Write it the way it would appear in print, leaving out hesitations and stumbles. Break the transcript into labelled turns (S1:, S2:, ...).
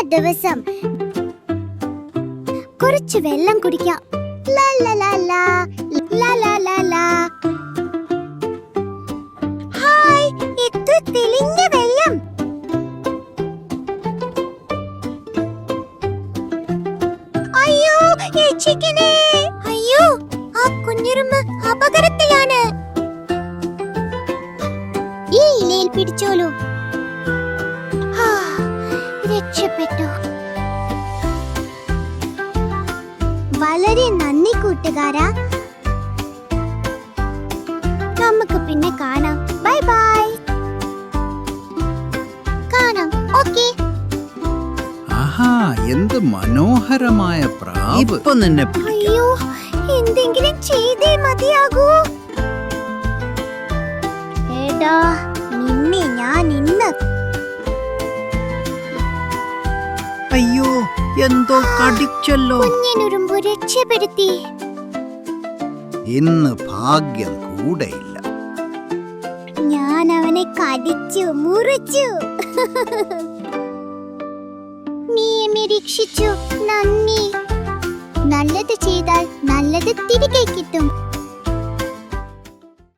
S1: ദിവസം. കുറച്ച് വെള്ളം കുടിക്കാം. ലാ ലാ ലാ ലാ ലാ ലാ ലാ ലാ. ഹായ്, എത്ര തെളിഞ്ഞ വെള്ളം. അയ്യോ, രക്ഷിക്കണേ. അയ്യോ, ആ കുഞ്ഞുറുമ്പ് അപകടത്തിലാണ്. ഈ ഇലയിൽ പിടിച്ചോളൂ. രക്ഷപ്പെട്ടു. വളരെ നന്ദി കൂട്ടുകാരാ. നമുക്ക് പിന്നെ കാണാം. Bye bye. കാണാം. ഓക്കേ.
S2: ആഹാ, എന്ത് മനോഹരമായ പ്രാവ്. ഇപ്പൊ നിന്നെ പിടിക്കാം.
S1: അയ്യോ, എന്തെങ്കിലും ചെയ്തേ മതിയാകൂ. എടാ, നിന്നെ ഞാൻ ഇന്ന്.
S2: അയ്യോ, എന്തോ കടിച്ചല്ലോ.
S1: കുഞ്ഞിനുറുമ്പ് രക്ഷപ്പെടുത്തി.
S2: ഇന്ന് ഭാഗ്യം കൂടെയില്ല.
S1: ഞാൻ അവനെ കടിച്ചു മുറിച്ചു. നീ എന്നെ രക്ഷിച്ചു. നന്ദി. നല്ലത് ചെയ്താൽ നല്ലത് തിരികെ കിട്ടും.